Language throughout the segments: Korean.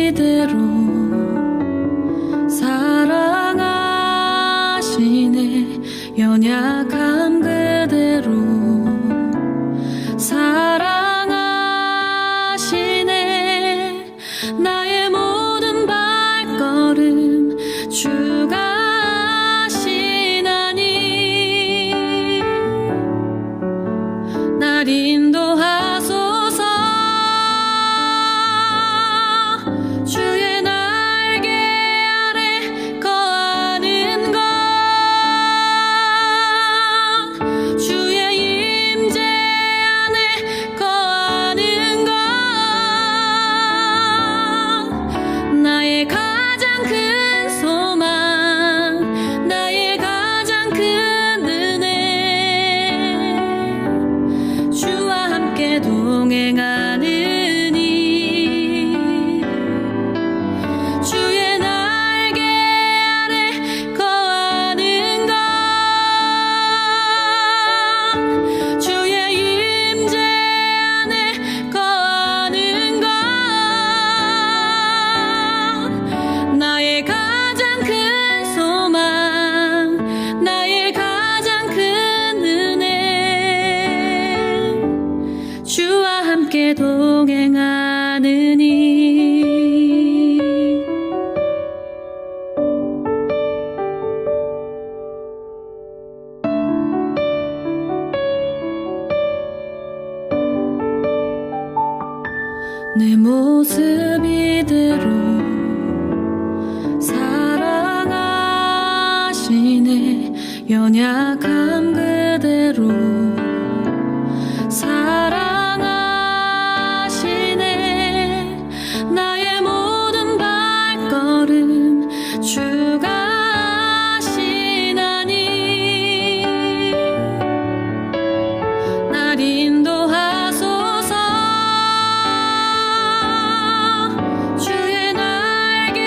이대로 사랑하시네. 연약함 그대로 사랑하시네. 나의 모든 발걸음 주가 하시나니 날 인도하소서. 주의 날개 아래 거하는 것, 주의 임재 안에 거하는 것, 나의 가장 큰 소망, 나의 가장 큰 은혜. 주와 함께 동행하느니 주의 날개 아래 거하는 것, 주의 임재 안에 거하는 것, 나의 가장 큰 소망, 나의 가장 큰 은혜. 주와 함께 동행하느니 내 모습 이대로 사랑하시네. 연약함 그대로 사랑하시네. 나의 모든 발걸음 주가 하시나니 날 인도하소서. 주의 날개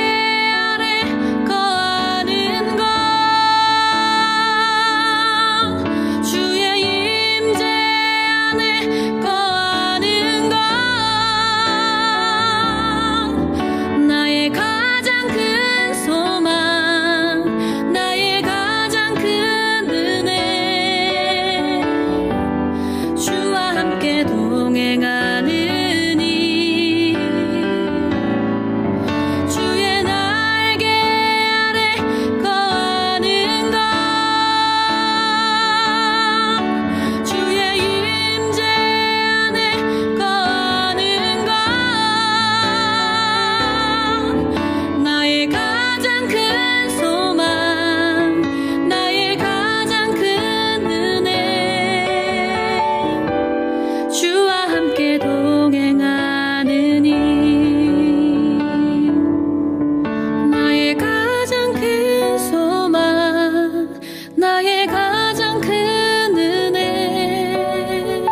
아래 거하는 것, 주의 임재 안에 거하는 것, 나의 가장 큰 소망, 나의 가장 큰 은혜. 주와 함께 동행하느니 주의 날개 아래 거하는 것, 주의 임재 안에 거하는 것, 나의 가장 큰 소망, 나의 가장 큰 은혜. 주와 함께 동행하느니 나의 가장 큰 소망, 나의 가장 큰 은혜.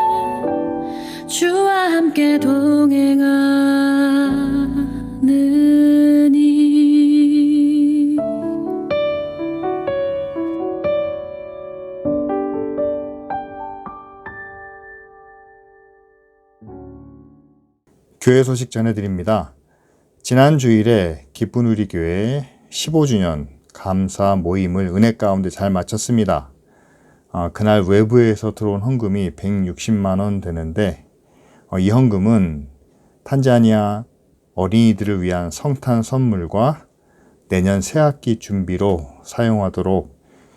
주와 함께 동행하느니 교회 소식 전해드립니다. 지난 주일에 기쁜 우리 교회 15주년 감사 모임을 은혜 가운데 잘 마쳤습니다. 그날 외부에서 들어온 헌금이 160만 원 되는데 이 헌금은 탄자니아 어린이들을 위한 성탄 선물과 내년 새학기 준비로 사용하도록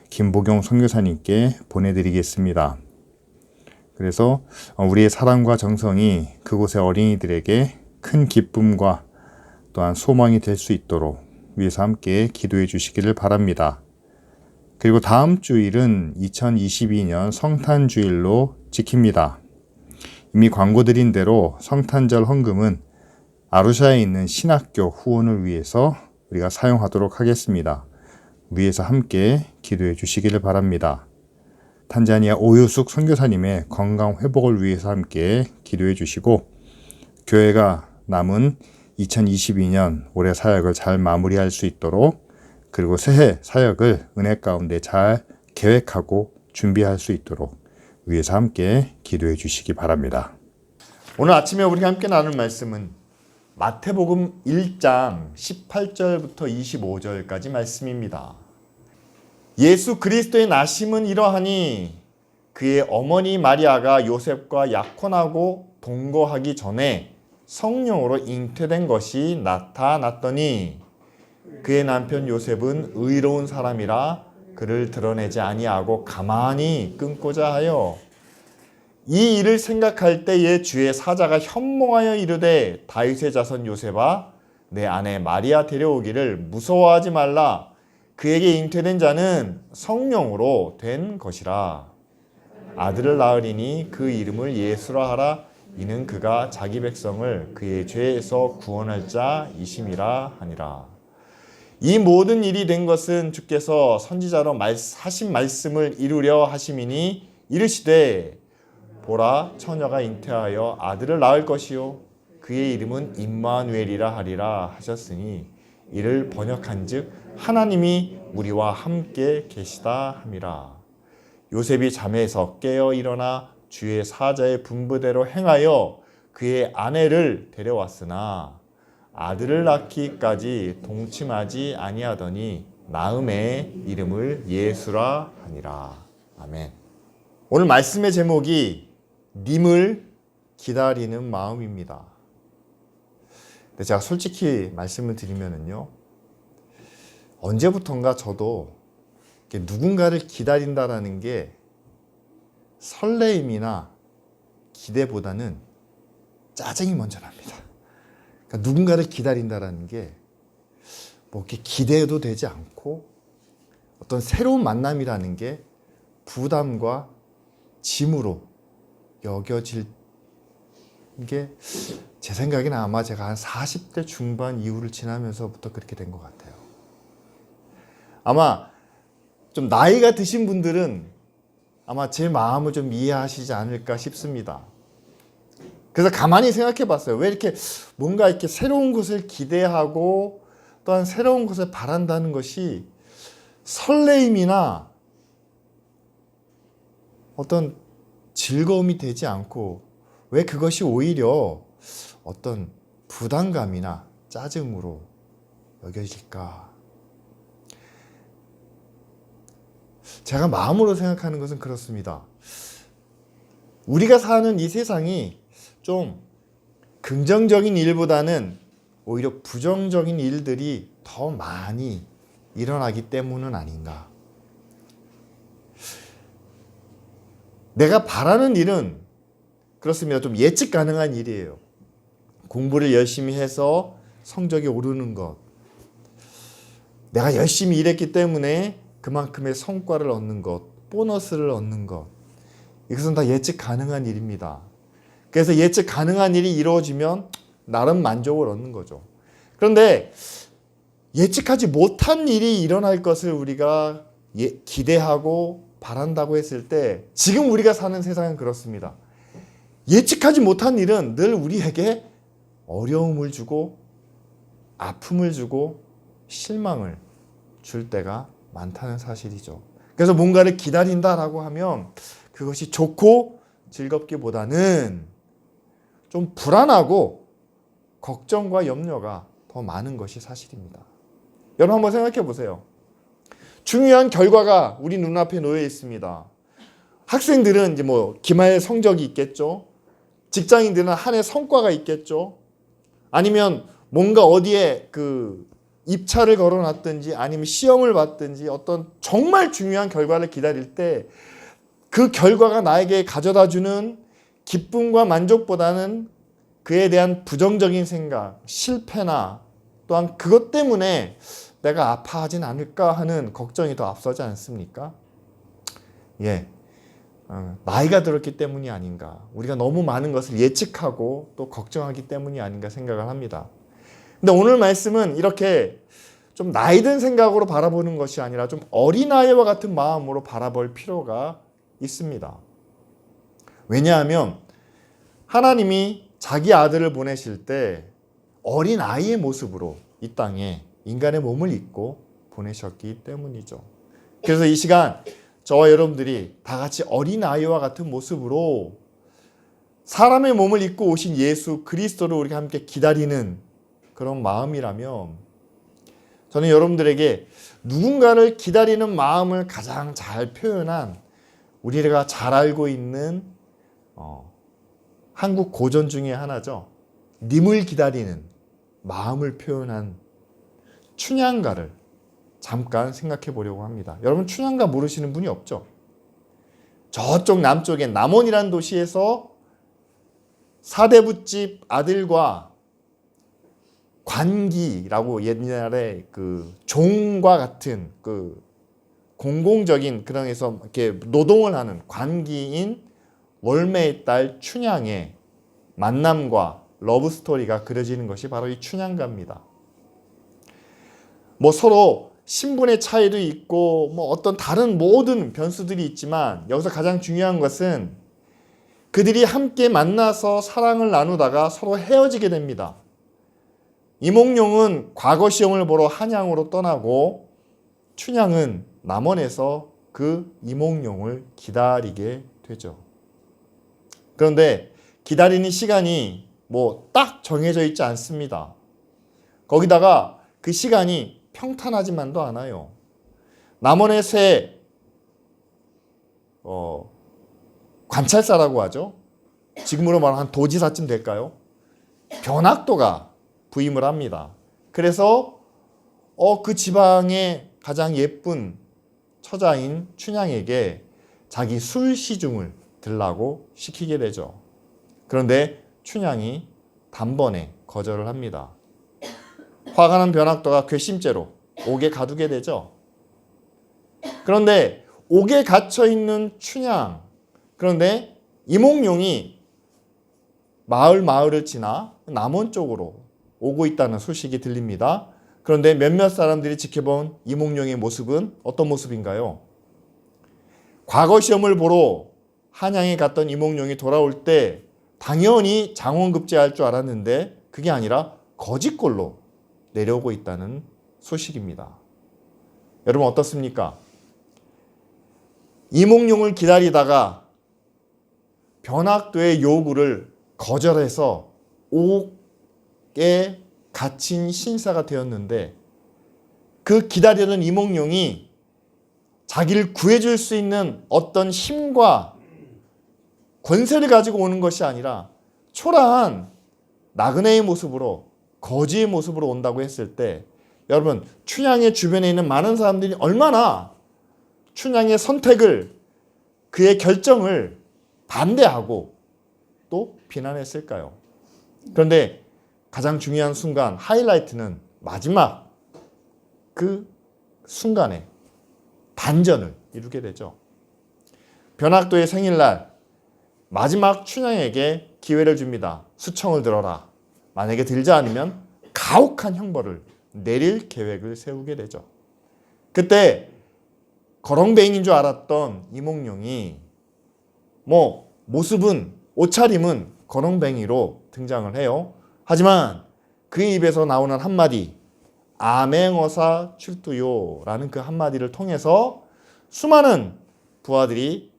김보경 선교사님께 보내드리겠습니다. 그래서 우리의 사랑과 정성이 그곳의 어린이들에게 큰 기쁨과 또한 소망이 될 수 있도록 위해서 함께 기도해 주시기를 바랍니다. 그리고 다음 주일은 2022년 성탄주일로 지킵니다. 이미 광고 드린 대로 성탄절 헌금은 아루샤에 있는 신학교 후원을 위해서 우리가 사용하도록 하겠습니다. 위에서 함께 기도해 주시기를 바랍니다. 탄자니아 오유숙 선교사님의 건강 회복을 위해서 함께 기도해 주시고 교회가 남은 2022년 올해 사역을 잘 마무리할 수 있도록 그리고 새해 사역을 은혜 가운데 잘 계획하고 준비할 수 있도록 위에서 함께 기도해 주시기 바랍니다. 오늘 아침에 우리가 함께 나눌 말씀은 마태복음 1장 18절부터 25절까지 말씀입니다. 예수 그리스도의 나심은 이러하니 그의 어머니 마리아가 요셉과 약혼하고 동거하기 전에 성령으로 잉태된 것이 나타났더니 그의 남편 요셉은 의로운 사람이라 그를 드러내지 아니하고 가만히 끊고자 하여 이 일을 생각할 때에 주의 사자가 현몽하여 이르되 다윗의 자손 요셉아 내 아내 마리아 데려오기를 무서워하지 말라 그에게 잉태된 자는 성령으로 된 것이라 아들을 낳으리니 그 이름을 예수라 하라 이는 그가 자기 백성을 그의 죄에서 구원할 자이심이라 하니라. 이 모든 일이 된 것은 주께서 선지자로 하신 말씀을 이루려 하심이니 이르시되 보라 처녀가 잉태하여 아들을 낳을 것이요 그의 이름은 임마누엘이라 하리라 하셨으니 이를 번역한즉 하나님이 우리와 함께 계시다 함이라. 요셉이 잠에서 깨어 일어나 주의 사자의 분부대로 행하여 그의 아내를 데려왔으나 아들을 낳기까지 동침하지 아니하더니 낳음의 이름을 예수라 하니라. 아멘. 오늘 말씀의 제목이 님을 기다리는 마음입니다. 근데 제가 솔직히 말씀을 드리면은요, 언제부턴가 저도 누군가를 기다린다라는 게 설레임이나 기대보다는 짜증이 먼저 납니다. 그러니까 누군가를 기다린다라는 게 뭐 이렇게 기대도 되지 않고 어떤 새로운 만남이라는 게 부담과 짐으로 여겨질 게 제 생각에는 아마 제가 한 40대 중반 이후를 지나면서부터 그렇게 된 것 같아요. 아마 좀 나이가 드신 분들은 아마 제 마음을 좀 이해하시지 않을까 싶습니다. 그래서 가만히 생각해 봤어요. 왜 이렇게 뭔가 이렇게 새로운 것을 기대하고 또한 새로운 것을 바란다는 것이 설레임이나 어떤 즐거움이 되지 않고 왜 그것이 오히려 어떤 부담감이나 짜증으로 여겨질까? 제가 마음으로 생각하는 것은 그렇습니다. 우리가 사는 이 세상이 좀 긍정적인 일보다는 오히려 부정적인 일들이 더 많이 일어나기 때문은 아닌가. 내가 바라는 일은 그렇습니다. 좀 예측 가능한 일이에요. 공부를 열심히 해서 성적이 오르는 것. 내가 열심히 일했기 때문에 그만큼의 성과를 얻는 것, 보너스를 얻는 것. 이것은 다 예측 가능한 일입니다. 그래서 예측 가능한 일이 이루어지면 나름 만족을 얻는 거죠. 그런데 예측하지 못한 일이 일어날 것을 우리가 기대하고 바란다고 했을 때 지금 우리가 사는 세상은 그렇습니다. 예측하지 못한 일은 늘 우리에게 어려움을 주고 아픔을 주고 실망을 줄 때가 많다는 사실이죠. 그래서 뭔가를 기다린다라고 하면 그것이 좋고 즐겁기보다는 좀 불안하고 걱정과 염려가 더 많은 것이 사실입니다. 여러분 한번 생각해 보세요. 중요한 결과가 우리 눈앞에 놓여 있습니다. 학생들은 이제 뭐 기말 성적이 있겠죠. 직장인들은 한 해 성과가 있겠죠. 아니면 뭔가 어디에 그 입찰을 걸어놨든지 아니면 시험을 봤든지 어떤 정말 중요한 결과를 기다릴 때 그 결과가 나에게 가져다주는 기쁨과 만족보다는 그에 대한 부정적인 생각, 실패나 또한 그것 때문에 내가 아파하진 않을까 하는 걱정이 더 앞서지 않습니까? 나이가 들었기 때문이 아닌가. 우리가 너무 많은 것을 예측하고 또 걱정하기 때문이 아닌가 생각을 합니다. 근데 오늘 말씀은 이렇게 좀 나이 든 생각으로 바라보는 것이 아니라 좀 어린아이와 같은 마음으로 바라볼 필요가 있습니다. 왜냐하면 하나님이 자기 아들을 보내실 때 어린아이의 모습으로 이 땅에 인간의 몸을 입고 보내셨기 때문이죠. 그래서 이 시간 저와 여러분들이 다 같이 어린아이와 같은 모습으로 사람의 몸을 입고 오신 예수 그리스도를 우리가 함께 기다리는 그런 마음이라면 저는 여러분들에게 누군가를 기다리는 마음을 가장 잘 표현한 우리가 잘 알고 있는 한국 고전 중에 하나죠. 님을 기다리는 마음을 표현한 춘향가를 잠깐 생각해 보려고 합니다. 여러분 춘향가 모르시는 분이 없죠? 저쪽 남쪽에 남원이라는 도시에서 사대부집 아들과 관기라고 옛날에 그 종과 같은 그 공공적인 그런 에서 이렇게 노동을 하는 관기인 월매의 딸 춘향의 만남과 러브 스토리가 그려지는 것이 바로 이 춘향가입니다. 뭐 서로 신분의 차이도 있고 뭐 어떤 다른 모든 변수들이 있지만 여기서 가장 중요한 것은 그들이 함께 만나서 사랑을 나누다가 서로 헤어지게 됩니다. 이몽룡은 과거 시험을 보러 한양으로 떠나고 춘향은 남원에서 그 이몽룡을 기다리게 되죠. 그런데 기다리는 시간이 뭐 딱 정해져 있지 않습니다. 거기다가 그 시간이 평탄하지만도 않아요. 남원의 새 관찰사라고 하죠. 지금으로 말하면 한 도지사쯤 될까요? 변학도가 부임을 합니다. 그래서 그 지방의 가장 예쁜 처자인 춘향에게 자기 술 시중을 들라고 시키게 되죠. 그런데 춘향이 단번에 거절을 합니다. 화가 난 변학도가 괘씸죄로 옥에 가두게 되죠. 그런데 옥에 갇혀있는 춘향, 그런데 이몽룡이 마을을 지나 남원 쪽으로 오고 있다는 소식이 들립니다. 그런데 몇몇 사람들이 지켜본 이몽룡의 모습은 어떤 모습인가요? 과거 시험을 보러 한양에 갔던 이몽룡이 돌아올 때 당연히 장원급제할 줄 알았는데 그게 아니라 거짓골로 내려오고 있다는 소식입니다. 여러분 어떻습니까? 이몽룡을 기다리다가 변학도의 요구를 거절해서 옥에 갇힌 신사가 되었는데 그 기다리던 이몽룡이 자기를 구해줄 수 있는 어떤 힘과 권세를 가지고 오는 것이 아니라 초라한 나그네의 모습으로 거지의 모습으로 온다고 했을 때 여러분 춘향의 주변에 있는 많은 사람들이 얼마나 춘향의 선택을 그의 결정을 반대하고 또 비난했을까요? 그런데 가장 중요한 순간 하이라이트는 마지막 그 순간에 반전을 이루게 되죠. 변학도의 생일날 마지막 춘향에게 기회를 줍니다. 수청을 들어라. 만약에 들지 않으면 가혹한 형벌을 내릴 계획을 세우게 되죠. 그때 거렁뱅이인 줄 알았던 이몽룡이 모습은 옷차림은 거렁뱅이로 등장을 해요. 하지만 그의 입에서 나오는 한마디 아맹어사 출두요라는 그 한마디를 통해서 수많은 부하들이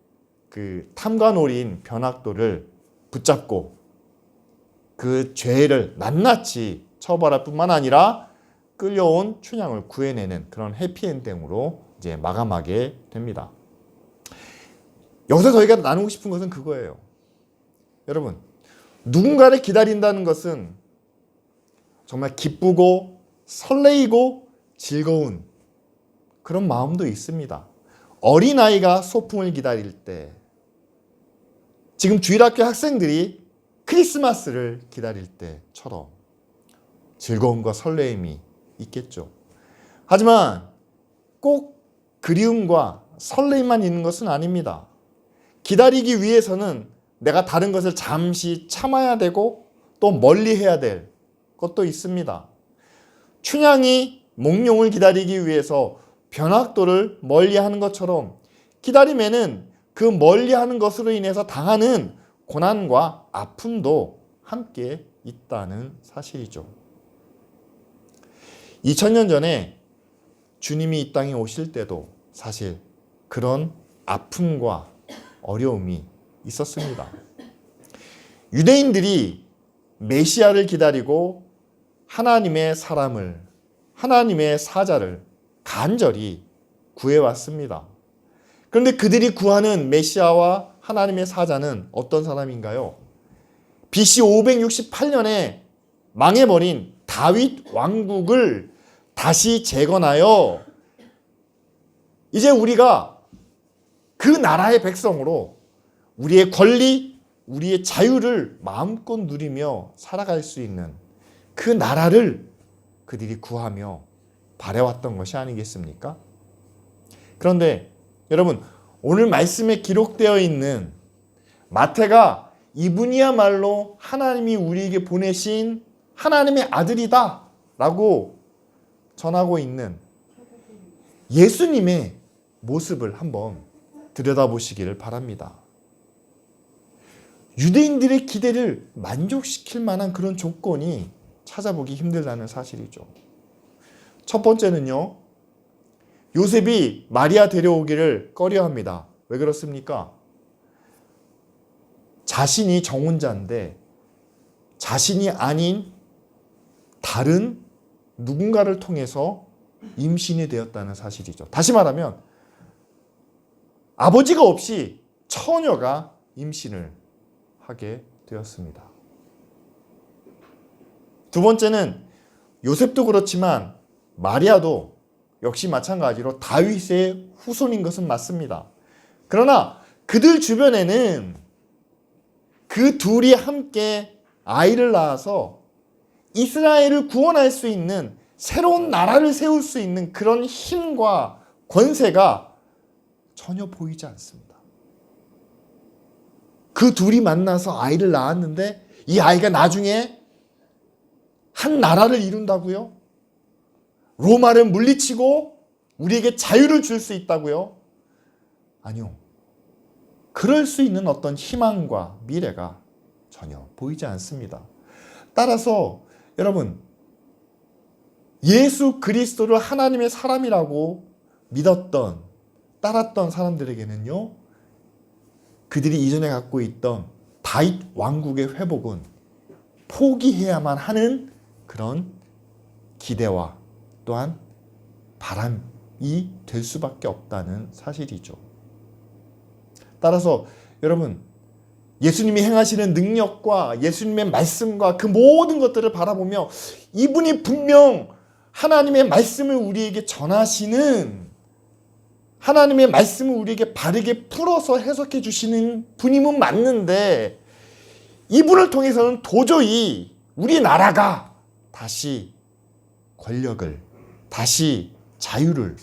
그 탐관오리인 변학도를 붙잡고 그 죄를 낱낱이 처벌할 뿐만 아니라 끌려온 춘향을 구해내는 그런 해피엔딩으로 이제 마감하게 됩니다. 여기서 저희가 나누고 싶은 것은 그거예요. 여러분, 누군가를 기다린다는 것은 정말 기쁘고 설레이고 즐거운 그런 마음도 있습니다. 어린아이가 소풍을 기다릴 때, 지금 주일학교 학생들이 크리스마스를 기다릴 때처럼 즐거움과 설레임이 있겠죠. 하지만 꼭 그리움과 설레임만 있는 것은 아닙니다. 기다리기 위해서는 내가 다른 것을 잠시 참아야 되고 또 멀리 해야 될 것도 있습니다. 춘향이 몽룡을 기다리기 위해서 변학도를 멀리하는 것처럼 기다림에는 그 멀리하는 것으로 인해서 당하는 고난과 아픔도 함께 있다는 사실이죠. 2000년 전에 주님이 이 땅에 오실 때도 사실 그런 아픔과 어려움이 있었습니다. 유대인들이 메시아를 기다리고 하나님의 사람을, 하나님의 사자를 간절히 구해왔습니다. 그런데 그들이 구하는 메시아와 하나님의 사자는 어떤 사람인가요? BC 568년에 망해버린 다윗 왕국을 다시 재건하여 이제 우리가 그 나라의 백성으로 우리의 권리, 우리의 자유를 마음껏 누리며 살아갈 수 있는 그 나라를 그들이 구하며 바래왔던 것이 아니겠습니까? 그런데 여러분, 오늘 말씀에 기록되어 있는 마태가 이분이야말로 하나님이 우리에게 보내신 하나님의 아들이다 라고 전하고 있는 예수님의 모습을 한번 들여다보시기를 바랍니다. 유대인들의 기대를 만족시킬 만한 그런 조건이 찾아보기 힘들다는 사실이죠. 첫 번째는요, 요셉이 마리아 데려오기를 꺼려합니다. 왜 그렇습니까? 자신이 정혼자인데 자신이 아닌 다른 누군가를 통해서 임신이 되었다는 사실이죠. 다시 말하면 아버지가 없이 처녀가 임신을 하게 되었습니다. 두 번째는 요셉도 그렇지만 마리아도 역시 마찬가지로 다윗의 후손인 것은 맞습니다. 그러나 그들 주변에는 그 둘이 함께 아이를 낳아서 이스라엘을 구원할 수 있는 새로운 나라를 세울 수 있는 그런 힘과 권세가 전혀 보이지 않습니다. 그 둘이 만나서 아이를 낳았는데 이 아이가 나중에 한 나라를 이룬다고요? 로마를 물리치고 우리에게 자유를 줄 수 있다고요? 아니요. 그럴 수 있는 어떤 희망과 미래가 전혀 보이지 않습니다. 따라서 여러분, 예수 그리스도를 하나님의 사람이라고 믿었던, 따랐던 사람들에게는요, 그들이 이전에 갖고 있던 다윗 왕국의 회복은 포기해야만 하는 그런 기대와 또한 바람이 될 수밖에 없다는 사실이죠. 따라서 여러분, 예수님이 행하시는 능력과 예수님의 말씀과 그 모든 것들을 바라보며 이분이 분명 하나님의 말씀을 우리에게 전하시는, 하나님의 말씀을 우리에게 바르게 풀어서 해석해 주시는 분임은 맞는데 이분을 통해서는 도저히 우리나라가 다시 권력을, 다시 자유를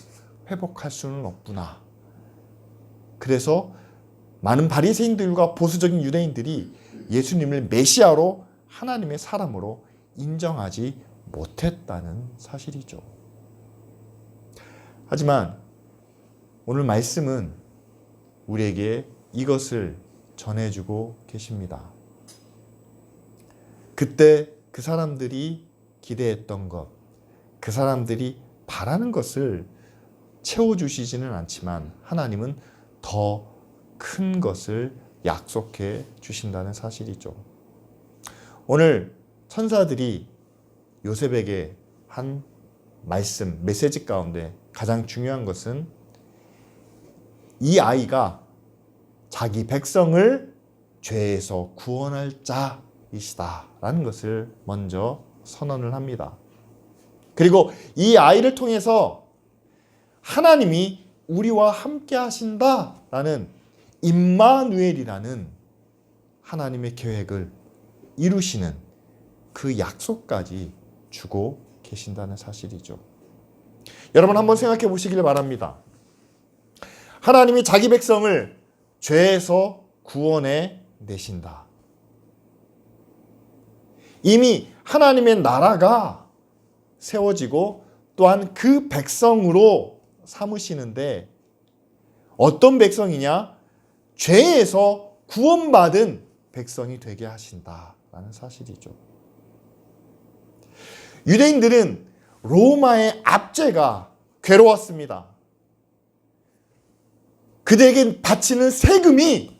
회복할 수는 없구나. 그래서 많은 바리새인들과 보수적인 유대인들이 예수님을 메시아로, 하나님의 사람으로 인정하지 못했다는 사실이죠. 하지만 오늘 말씀은 우리에게 이것을 전해주고 계십니다. 그때 그 사람들이 기대했던 것, 그 사람들이 바라는 것을 채워주시지는 않지만 하나님은 더 큰 것을 약속해 주신다는 사실이죠. 오늘 천사들이 요셉에게 한 말씀, 메시지 가운데 가장 중요한 것은 이 아이가 자기 백성을 죄에서 구원할 자이시다 라는 것을 먼저 선언을 합니다. 그리고 이 아이를 통해서 하나님이 우리와 함께 하신다라는 임마누엘이라는 하나님의 계획을 이루시는 그 약속까지 주고 계신다는 사실이죠. 여러분 한번 생각해 보시길 바랍니다. 하나님이 자기 백성을 죄에서 구원해 내신다. 이미 하나님의 나라가 세워지고 또한 그 백성으로 삼으시는데 어떤 백성이냐? 죄에서 구원받은 백성이 되게 하신다라는 사실이죠. 유대인들은 로마의 압제가 괴로웠습니다. 그들에게 바치는 세금이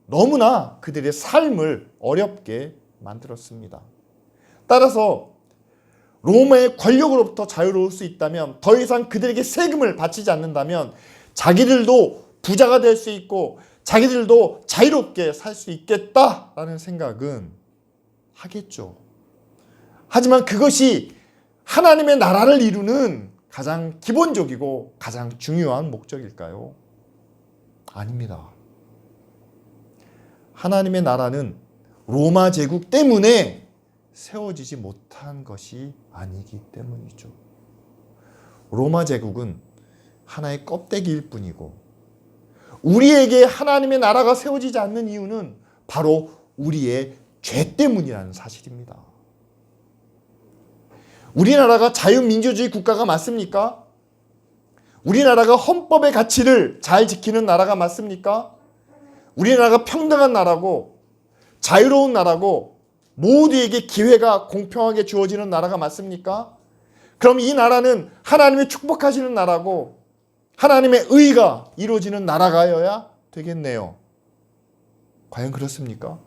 너무나 그들의 삶을 어렵게 만들었습니다. 따라서 로마의 권력으로부터 자유로울 수 있다면, 더 이상 그들에게 세금을 바치지 않는다면 자기들도 부자가 될 수 있고 자기들도 자유롭게 살 수 있겠다라는 생각은 하겠죠. 하지만 그것이 하나님의 나라를 이루는 가장 기본적이고 가장 중요한 목적일까요? 아닙니다. 하나님의 나라는 로마 제국 때문에 세워지지 못한 것이 아니기 때문이죠. 로마 제국은 하나의 껍데기일 뿐이고, 우리에게 하나님의 나라가 세워지지 않는 이유는 바로 우리의 죄 때문이라는 사실입니다. 우리나라가 자유민주주의 국가가 맞습니까? 우리나라가 헌법의 가치를 잘 지키는 나라가 맞습니까? 우리나라가 평등한 나라고 자유로운 나라고 모두에게 기회가 공평하게 주어지는 나라가 맞습니까? 그럼 이 나라는 하나님이 축복하시는 나라고 하나님의 의가 이루어지는 나라가여야 되겠네요. 과연 그렇습니까?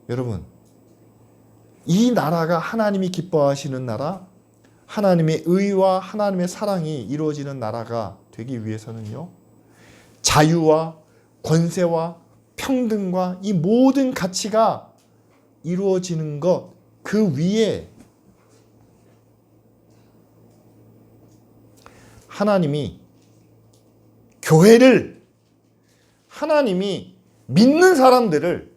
여러분, 이 나라가 하나님이 기뻐하시는 나라, 하나님의 의와 하나님의 사랑이 이루어지는 나라가 되기 위해서는요, 자유와 권세와 평등과 이 모든 가치가 이루어지는 것, 그 위에 하나님이 교회를, 하나님이 믿는 사람들을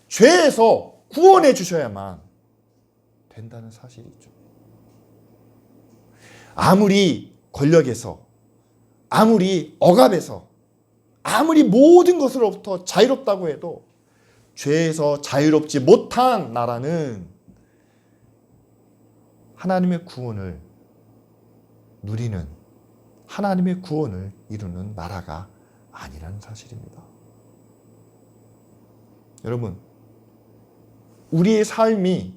죄에서 구원해 주셔야만 된다는 사실이죠. 아무리 권력에서, 아무리 억압에서, 아무리 모든 것으로부터 자유롭다고 해도 죄에서 자유롭지 못한 나라는 하나님의 구원을 누리는, 하나님의 구원을 이루는 나라가 아니라는 사실입니다. 여러분, 우리의 삶이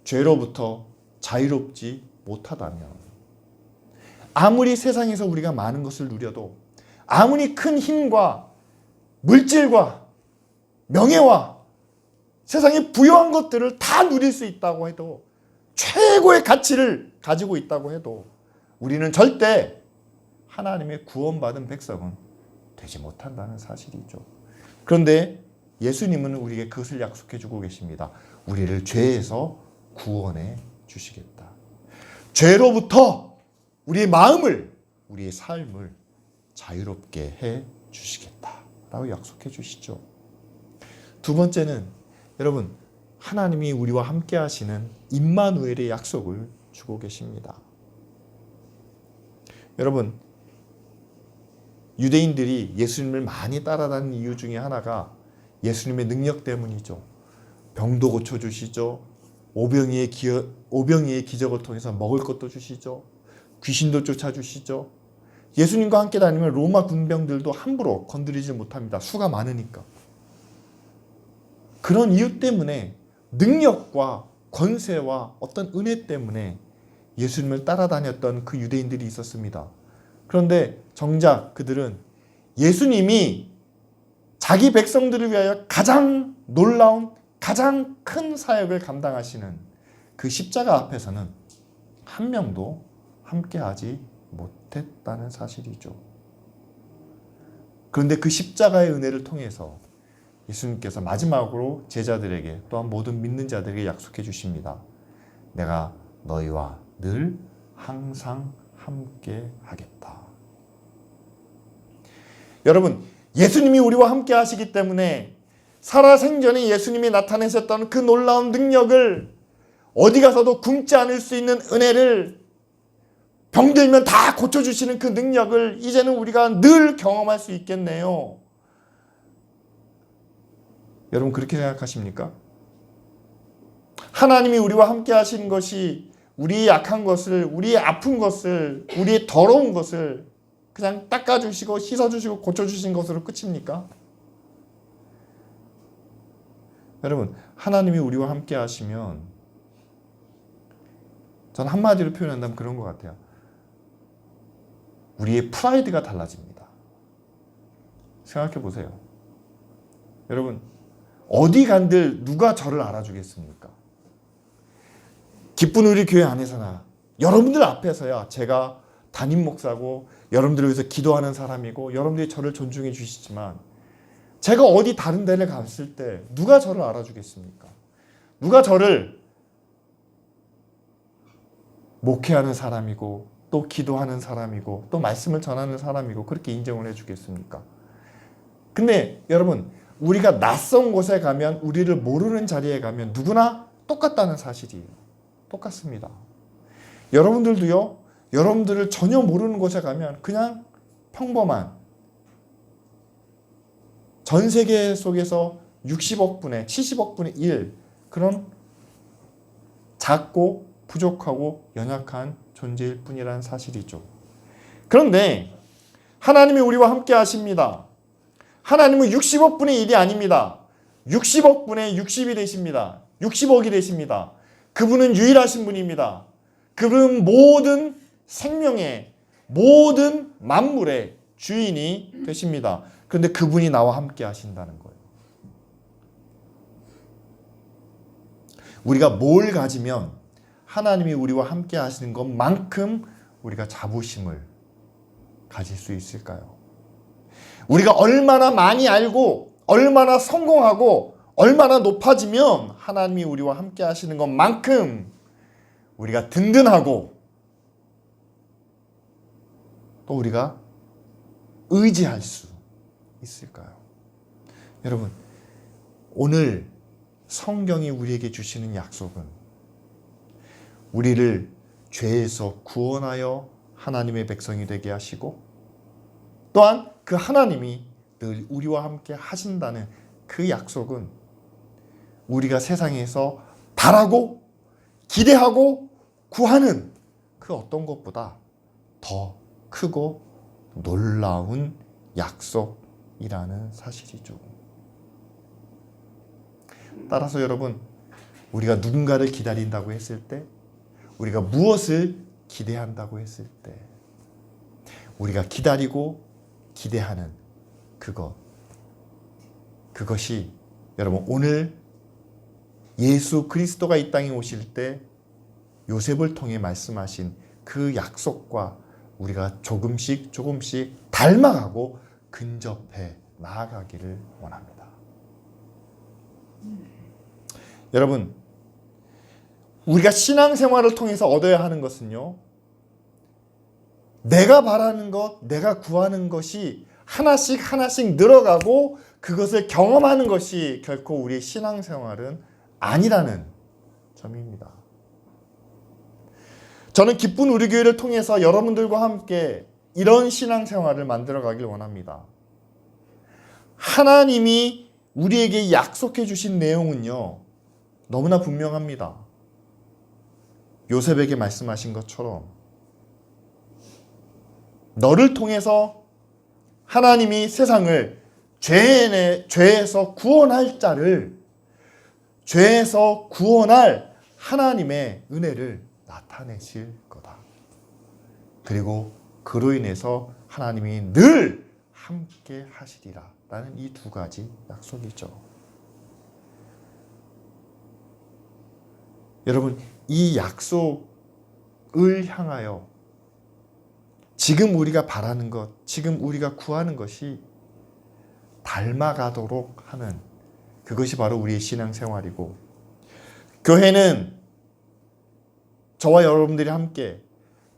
죄로부터 자유롭지 못하다면, 아무리 세상에서 우리가 많은 것을 누려도, 아무리 큰 힘과 물질과 명예와 세상에 부여한 것들을 다 누릴 수 있다고 해도, 최고의 가치를 가지고 있다고 해도 우리는 절대 하나님의 구원받은 백성은 되지 못한다는 사실이죠. 그런데 예수님은 우리에게 그것을 약속해 주고 계십니다. 우리를 죄에서 구원해 주시겠다. 죄로부터 우리의 마음을, 우리의 삶을 자유롭게 해 주시겠다라고 약속해 주시죠. 두 번째는 여러분, 하나님이 우리와 함께 하시는 임마누엘의 약속을 주고 계십니다. 여러분, 유대인들이 예수님을 많이 따라다니는 이유 중에 하나가 예수님의 능력 때문이죠. 병도 고쳐주시죠. 오병이의 기적을 통해서 먹을 것도 주시죠. 귀신도 쫓아주시죠. 예수님과 함께 다니면 로마 군병들도 함부로 건드리지 못합니다. 수가 많으니까. 그런 이유 때문에, 능력과 권세와 어떤 은혜 때문에 예수님을 따라다녔던 그 유대인들이 있었습니다. 그런데 정작 그들은 예수님이 자기 백성들을 위하여 가장 놀라운, 가장 큰 사역을 감당하시는 그 십자가 앞에서는 한 명도 함께하지 못했다는 사실이죠. 그런데 그 십자가의 은혜를 통해서 예수님께서 마지막으로 제자들에게, 또한 모든 믿는 자들에게 약속해 주십니다. 내가 너희와 늘 항상 함께 하겠다. 여러분, 예수님이 우리와 함께 하시기 때문에 살아생전에 예수님이 나타내셨던 그 놀라운 능력을, 어디 가서도 굶지 않을 수 있는 은혜를, 병들면 다 고쳐주시는 그 능력을 이제는 우리가 늘 경험할 수 있겠네요. 여러분, 그렇게 생각하십니까? 하나님이 우리와 함께 하시는 것이 우리의 약한 것을, 우리의 아픈 것을, 우리의 더러운 것을 그냥 닦아주시고 씻어주시고 고쳐주신 것으로 끝입니까? 여러분, 하나님이 우리와 함께 하시면, 전 한마디로 표현한다면 그런 것 같아요. 우리의 프라이드가 달라집니다. 생각해 보세요. 여러분, 어디 간들 누가 저를 알아주겠습니까? 기쁜 우리 교회 안에서나 여러분들 앞에서야 제가 담임 목사고 여러분들을 위해서 기도하는 사람이고 여러분들이 저를 존중해 주시지만 제가 어디 다른 데를 갔을 때 누가 저를 알아주겠습니까? 누가 저를 목회하는 사람이고 또 기도하는 사람이고 또 말씀을 전하는 사람이고 그렇게 인정을 해주겠습니까? 근데 여러분, 우리가 낯선 곳에 가면, 우리를 모르는 자리에 가면 누구나 똑같다는 사실이에요. 똑같습니다. 여러분들도요, 여러분들을 전혀 모르는 곳에 가면 그냥 평범한, 전 세계 속에서 60억 분의 70억 분의 1 그런 작고 부족하고 연약한 존재일 뿐이라는 사실이죠. 그런데 하나님이 우리와 함께 하십니다. 하나님은 60억 분의 1이 아닙니다. 60억 분의 60이 되십니다. 60억이 되십니다. 그분은 유일하신 분입니다. 그분은 모든 생명의, 모든 만물의 주인이 되십니다. 그런데 그분이 나와 함께 하신다는 거예요. 우리가 뭘 가지면 하나님이 우리와 함께 하시는 것만큼 우리가 자부심을 가질 수 있을까요? 우리가 얼마나 많이 알고 얼마나 성공하고 얼마나 높아지면 하나님이 우리와 함께 하시는 것만큼 우리가 든든하고 또 우리가 의지할 수 있을까요? 여러분, 오늘 성경이 우리에게 주시는 약속은 우리를 죄에서 구원하여 하나님의 백성이 되게 하시고 또한 그 하나님이 늘 우리와 함께 하신다는 그 약속은 우리가 세상에서 바라고 기대하고 구하는 그 어떤 것보다 더 크고 놀라운 약속이라는 사실이죠. 따라서 여러분, 우리가 누군가를 기다린다고 했을 때, 우리가 무엇을 기대한다고 했을 때, 우리가 기다리고 기대하는 그것이 여러분, 오늘 예수 그리스도가 이 땅에 오실 때 요셉을 통해 말씀하신 그 약속과 우리가 조금씩 닮아가고 근접해 나아가기를 원합니다. 여러분, 우리가 신앙생활을 통해서 얻어야 하는 것은요, 내가 바라는 것, 내가 구하는 것이 하나씩 늘어가고 그것을 경험하는 것이 결코 우리의 신앙생활은 아니라는 점입니다. 저는 기쁜 우리 교회를 통해서 여러분들과 함께 이런 신앙생활을 만들어가길 원합니다. 하나님이 우리에게 약속해 주신 내용은요, 너무나 분명합니다. 요셉에게 말씀하신 것처럼 너를 통해서 하나님이 세상을 죄에서 구원할 자를, 죄에서 구원할 하나님의 은혜를 나타내실 거다. 그리고 그로 인해서 하나님이 늘 함께 하시리라 라는 이 두 가지 약속이죠. 여러분, 이 약속을 향하여 지금 우리가 바라는 것, 지금 우리가 구하는 것이 닮아가도록 하는 그것이 바로 우리의 신앙생활이고, 교회는 저와 여러분들이 함께,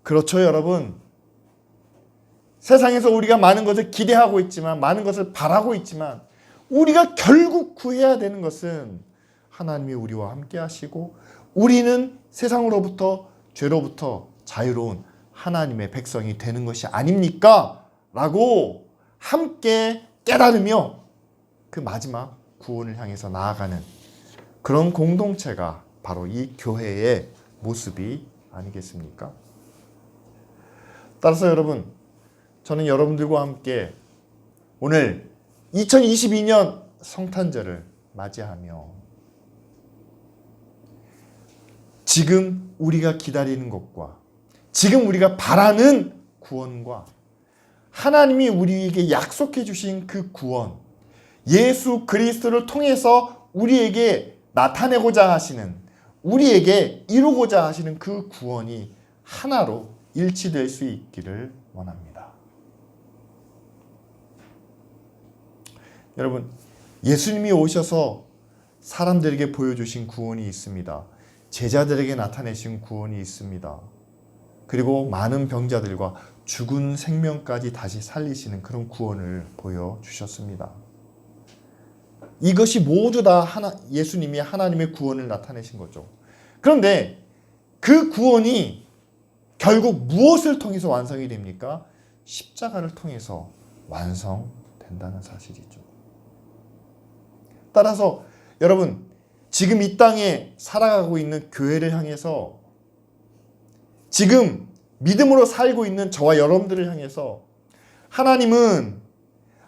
그렇죠 여러분, 세상에서 우리가 많은 것을 기대하고 있지만, 많은 것을 바라고 있지만, 우리가 결국 구해야 되는 것은 하나님이 우리와 함께 하시고 우리는 세상으로부터, 죄로부터 자유로운 하나님의 백성이 되는 것이 아닙니까? 라고 함께 깨달으며 그 마지막 구원을 향해서 나아가는 그런 공동체가 바로 이 교회의 모습이 아니겠습니까? 따라서 여러분, 저는 여러분들과 함께 오늘 2022년 성탄절을 맞이하며 지금 우리가 기다리는 것과 지금 우리가 바라는 구원과 하나님이 우리에게 약속해 주신 그 구원, 예수 그리스도를 통해서 우리에게 나타내고자 하시는, 우리에게 이루고자 하시는 그 구원이 하나로 일치될 수 있기를 원합니다. 여러분, 예수님이 오셔서 사람들에게 보여주신 구원이 있습니다. 제자들에게 나타내신 구원이 있습니다. 그리고 많은 병자들과 죽은 생명까지 다시 살리시는 그런 구원을 보여주셨습니다. 이것이 모두 다 예수님이 하나님의 구원을 나타내신 거죠. 그런데 그 구원이 결국 무엇을 통해서 완성이 됩니까? 십자가를 통해서 완성된다는 사실이죠. 따라서 여러분, 지금 이 땅에 살아가고 있는 교회를 향해서, 지금 믿음으로 살고 있는 저와 여러분들을 향해서 하나님은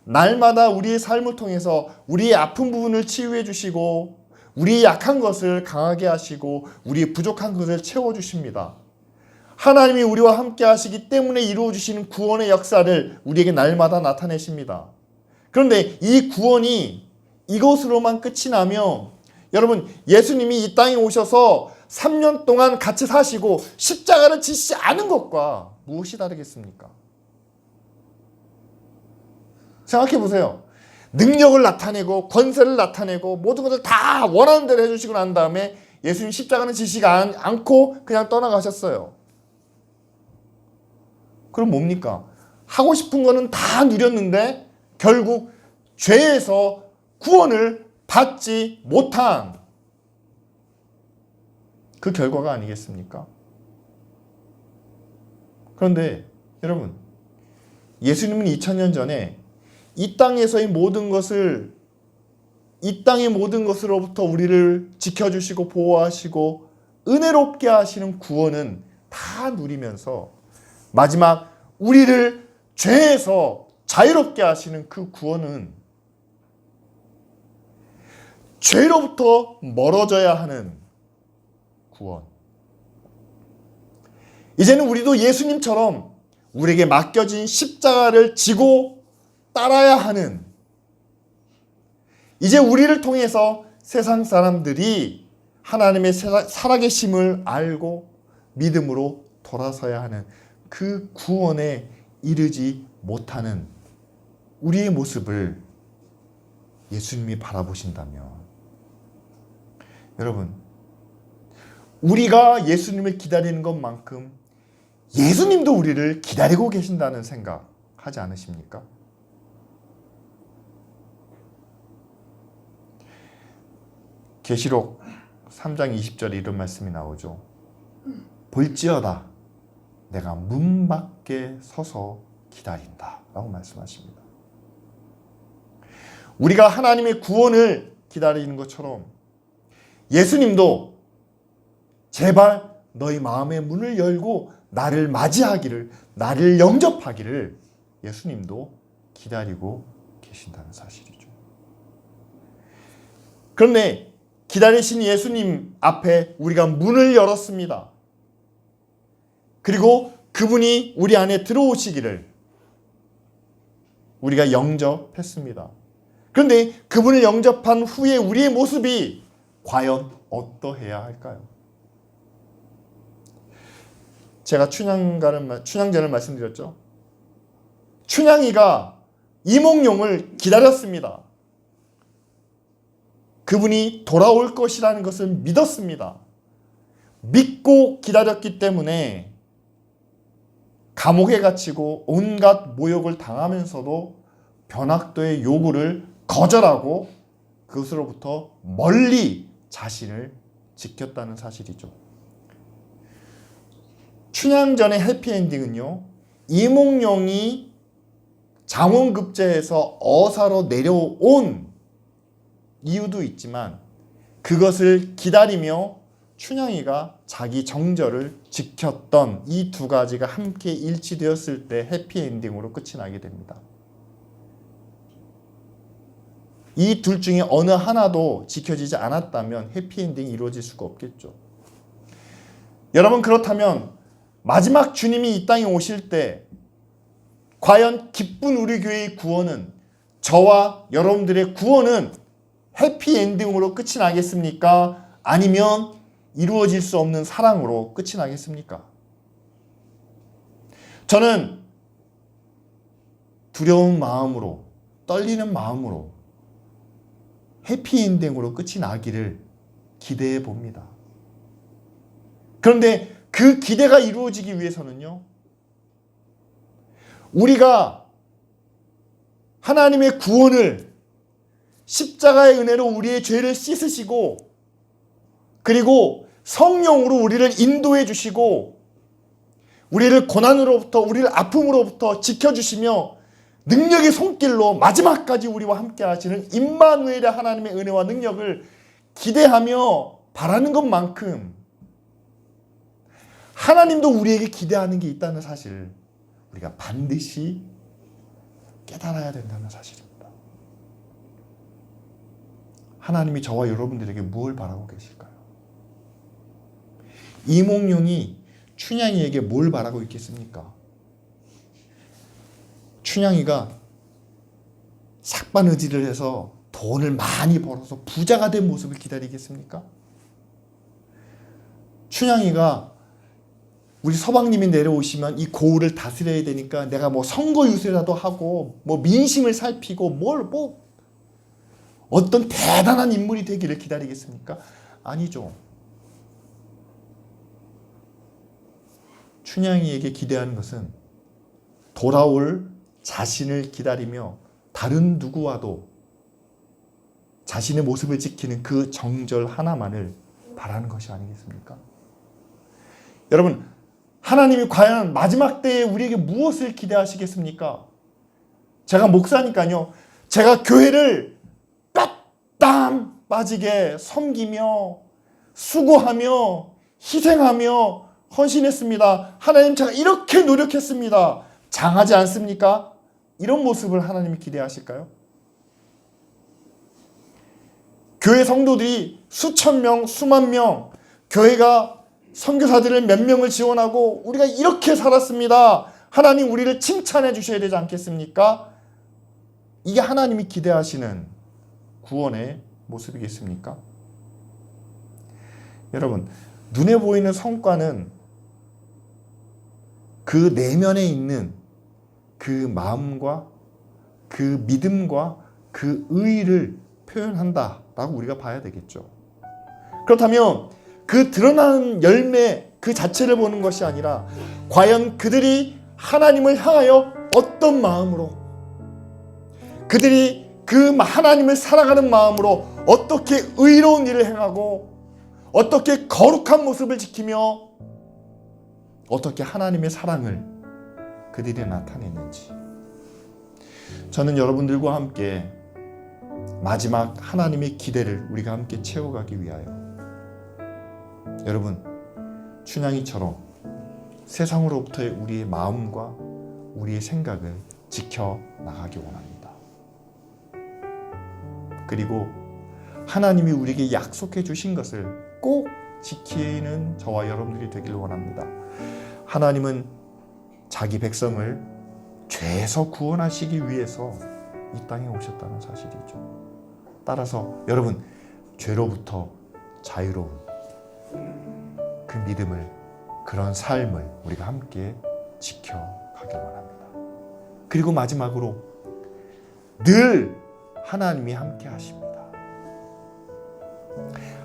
날마다 우리의 삶을 통해서 우리의 아픈 부분을 치유해 주시고, 우리의 약한 것을 강하게 하시고, 우리의 부족한 것을 채워주십니다. 하나님이 우리와 함께 하시기 때문에 이루어주시는 구원의 역사를 우리에게 날마다 나타내십니다. 그런데 이 구원이 이것으로만 끝이 나면, 여러분, 예수님이 이 땅에 오셔서 3년 동안 같이 사시고 십자가를 지시지 않은 것과 무엇이 다르겠습니까? 생각해 보세요. 능력을 나타내고 권세를 나타내고 모든 것을 다 원하는 대로 해주시고 난 다음에 예수님 십자가는 지시가 않고 그냥 떠나가셨어요. 그럼 뭡니까? 하고 싶은 거는 다 누렸는데 결국 죄에서 구원을 받지 못한 그 결과가 아니겠습니까? 그런데 여러분, 예수님은 2000년 전에 이 땅에서의 모든 것을, 이 땅의 모든 것으로부터 우리를 지켜주시고 보호하시고 은혜롭게 하시는 구원은 다 누리면서 마지막 우리를 죄에서 자유롭게 하시는 그 구원은 죄로부터 멀어져야 하는 구원. 이제는 우리도 예수님처럼 우리에게 맡겨진 십자가를 지고 따라야 하는, 이제 우리를 통해서 세상 사람들이 하나님의 살아계심을 알고 믿음으로 돌아서야 하는 그 구원에 이르지 못하는 우리의 모습을 예수님이 바라보신다면, 여러분, 우리가 예수님을 기다리는 것만큼 예수님도 우리를 기다리고 계신다는 생각 하지 않으십니까? 계시록 3장 20절에 이런 말씀이 나오죠. 볼지어다 내가 문 밖에 서서 기다린다 라고 말씀하십니다. 우리가 하나님의 구원을 기다리는 것처럼 예수님도 제발 너희 마음의 문을 열고 나를 맞이하기를, 나를 영접하기를 예수님도 기다리고 계신다는 사실이죠. 그런데 기다리신 예수님 앞에 우리가 문을 열었습니다. 그리고 그분이 우리 안에 들어오시기를 우리가 영접했습니다. 그런데 그분을 영접한 후에 우리의 모습이 과연 어떠해야 할까요? 제가 춘향전을 말씀드렸죠. 춘향이가 이몽룡을 기다렸습니다. 그분이 돌아올 것이라는 것을 믿었습니다. 믿고 기다렸기 때문에 감옥에 갇히고 온갖 모욕을 당하면서도 변학도의 요구를 거절하고 그것으로부터 멀리 자신을 지켰다는 사실이죠. 춘향전의 해피엔딩은요, 이몽룡이 장원급제에서 어사로 내려온 이유도 있지만 그것을 기다리며 춘향이가 자기 정절을 지켰던 이 두 가지가 함께 일치되었을 때 해피엔딩으로 끝이 나게 됩니다. 이 둘 중에 어느 하나도 지켜지지 않았다면 해피엔딩이 이루어질 수가 없겠죠. 여러분, 그렇다면 마지막 주님이 이 땅에 오실 때 과연 기쁜 우리 교회의 구원은, 저와 여러분들의 구원은 해피엔딩으로 끝이 나겠습니까? 아니면 이루어질 수 없는 사랑으로 끝이 나겠습니까? 저는 두려운 마음으로, 떨리는 마음으로 해피엔딩으로 끝이 나기를 기대해 봅니다. 그런데 그 기대가 이루어지기 위해서는요, 우리가 하나님의 구원을, 십자가의 은혜로 우리의 죄를 씻으시고, 그리고 성령으로 우리를 인도해 주시고, 우리를 고난으로부터, 우리를 아픔으로부터 지켜주시며 능력의 손길로 마지막까지 우리와 함께 하시는 임마누엘의 하나님의 은혜와 능력을 기대하며 바라는 것만큼 하나님도 우리에게 기대하는 게 있다는 사실, 우리가 반드시 깨달아야 된다는 사실입니다. 하나님이 저와 여러분들에게 무엇을 바라고 계실까요? 이몽룡이 춘향이에게 뭘 바라고 있겠습니까? 춘향이가 삭바느질을 해서 돈을 많이 벌어서 부자가 된 모습을 기다리겠습니까? 춘향이가 우리 서방님이 내려오시면 이 고을을 다스려야 되니까 내가 뭐 선거 유세라도 하고 뭐 민심을 살피고 어떤 대단한 인물이 되기를 기다리겠습니까? 아니죠. 춘향이에게 기대하는 것은 돌아올 자신을 기다리며 다른 누구와도 자신의 모습을 지키는 그 정절 하나만을 바라는 것이 아니겠습니까? 여러분, 하나님이 과연 마지막 때에 우리에게 무엇을 기대하시겠습니까? 제가 목사니까요, 제가 교회를 땀 빠지게 섬기며 수고하며 희생하며 헌신했습니다. 하나님, 제가 이렇게 노력했습니다. 장하지 않습니까? 이런 모습을 하나님이 기대하실까요? 교회 성도들이 수천 명, 수만 명, 교회가 선교사들을 몇 명을 지원하고 우리가 이렇게 살았습니다. 하나님, 우리를 칭찬해 주셔야 되지 않겠습니까? 이게 하나님이 기대하시는 구원의 모습이겠습니까? 여러분, 눈에 보이는 성과는 그 내면에 있는 그 마음과 그 믿음과 그 의의를 표현한다라고 우리가 봐야 되겠죠. 그렇다면 그 드러나는 열매 그 자체를 보는 것이 아니라 과연 그들이 하나님을 향하여 어떤 마음으로, 그들이 그 하나님을 사랑하는 마음으로 어떻게 의로운 일을 행하고 어떻게 거룩한 모습을 지키며 어떻게 하나님의 사랑을 그들이 나타내는지, 저는 여러분들과 함께 마지막 하나님의 기대를 우리가 함께 채워가기 위하여 여러분, 춘향이처럼 세상으로부터의 우리의 마음과 우리의 생각을 지켜나가기 원합니다. 그리고 하나님이 우리에게 약속해 주신 것을 꼭 지키는 저와 여러분들이 되기를 원합니다. 하나님은 자기 백성을 죄에서 구원하시기 위해서 이 땅에 오셨다는 사실이죠. 따라서 여러분, 죄로부터 자유로운 그 믿음을, 그런 삶을 우리가 함께 지켜가길 원합니다. 그리고 마지막으로 늘 하나님이 함께 하십니다.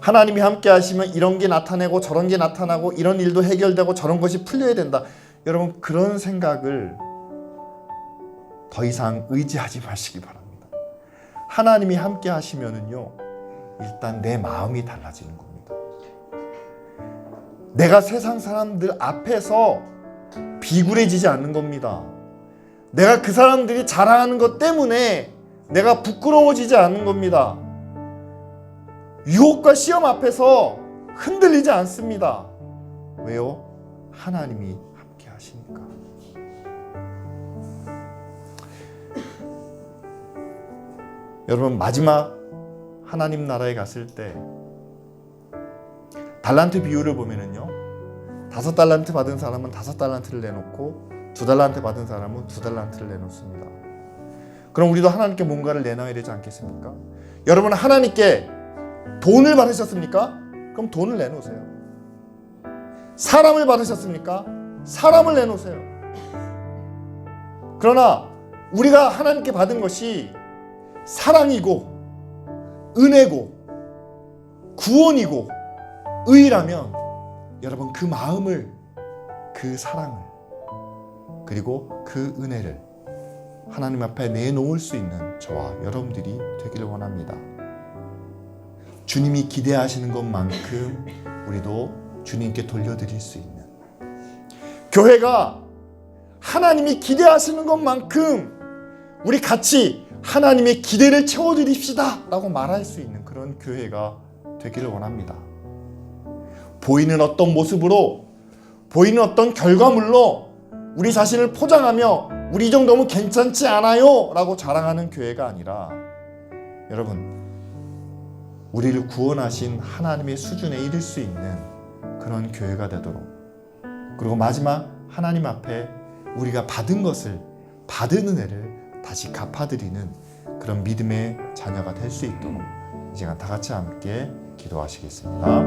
하나님이 함께 하시면 이런 게 나타나고 저런 게 나타나고 이런 일도 해결되고 저런 것이 풀려야 된다. 여러분, 그런 생각을 더 이상 의지하지 마시기 바랍니다. 하나님이 함께 하시면은요, 일단 내 마음이 달라지는 겁니다. 내가 세상 사람들 앞에서 비굴해지지 않는 겁니다. 내가 그 사람들이 자랑하는 것 때문에 내가 부끄러워지지 않는 겁니다. 유혹과 시험 앞에서 흔들리지 않습니다. 왜요? 하나님이 함께 하시니까. 여러분, 마지막 하나님 나라에 갔을 때 달란트 비율을 보면은요, 5달란트 받은 사람은 5달란트를 내놓고 2달란트 받은 사람은 2달란트를 내놓습니다. 그럼 우리도 하나님께 뭔가를 내놔야 되지 않겠습니까? 여러분, 하나님께 돈을 받으셨습니까? 그럼 돈을 내놓으세요. 사람을 받으셨습니까? 사람을 내놓으세요. 그러나 우리가 하나님께 받은 것이 사랑이고 은혜고 구원이고 의라면 여러분 그 마음을, 그 사랑을, 그리고 그 은혜를 하나님 앞에 내놓을 수 있는 저와 여러분들이 되기를 원합니다. 주님이 기대하시는 것만큼 우리도 주님께 돌려드릴 수 있는, 교회가 하나님이 기대하시는 것만큼 우리 같이 하나님의 기대를 채워드립시다 라고 말할 수 있는 그런 교회가 되기를 원합니다. 보이는 어떤 모습으로, 보이는 어떤 결과물로 우리 자신을 포장하며 우리 정도면 괜찮지 않아요 라고 자랑하는 교회가 아니라, 여러분 우리를 구원하신 하나님의 수준에 이를 수 있는 그런 교회가 되도록, 그리고 마지막 하나님 앞에 우리가 받은 것을, 받은 은혜를 다시 갚아드리는 그런 믿음의 자녀가 될 수 있도록 이 시간 다 같이 함께 기도하시겠습니다.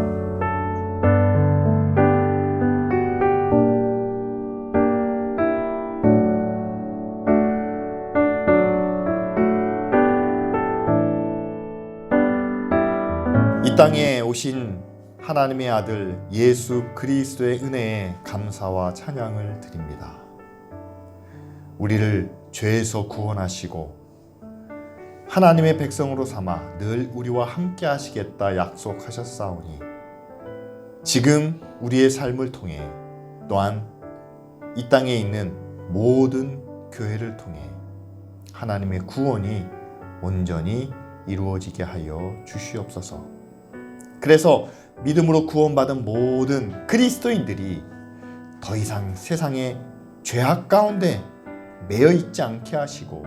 이 땅에 오신 하나님의 아들 예수 그리스도의 은혜에 감사와 찬양을 드립니다. 우리를 죄에서 구원하시고 하나님의 백성으로 삼아 늘 우리와 함께 하시겠다 약속하셨사오니, 지금 우리의 삶을 통해 또한 이 땅에 있는 모든 교회를 통해 하나님의 구원이 온전히 이루어지게 하여 주시옵소서. 그래서 믿음으로 구원받은 모든 그리스도인들이 더 이상 세상의 죄악 가운데 매여 있지 않게 하시고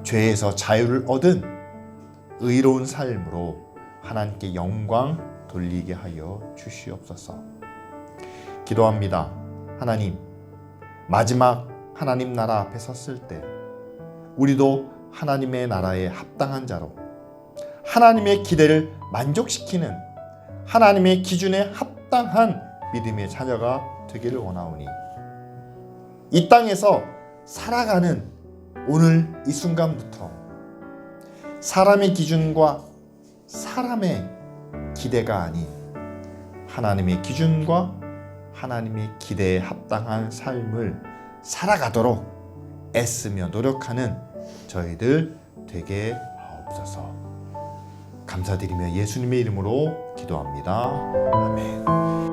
죄에서 자유를 얻은 의로운 삶으로 하나님께 영광 돌리게 하여 주시옵소서. 기도합니다. 하나님, 마지막 하나님 나라 앞에 섰을 때 우리도 하나님의 나라에 합당한 자로, 하나님의 기대를 만족시키는 하나님의 기준에 합당한 믿음의 자녀가 되기를 원하오니, 이 땅에서 살아가는 오늘 이 순간부터 사람의 기준과 사람의 기대가 아닌 하나님의 기준과 하나님의 기대에 합당한 삶을 살아가도록 애쓰며 노력하는 저희들 되게 하옵소서. 감사드리며 예수님의 이름으로 기도합니다. 아멘.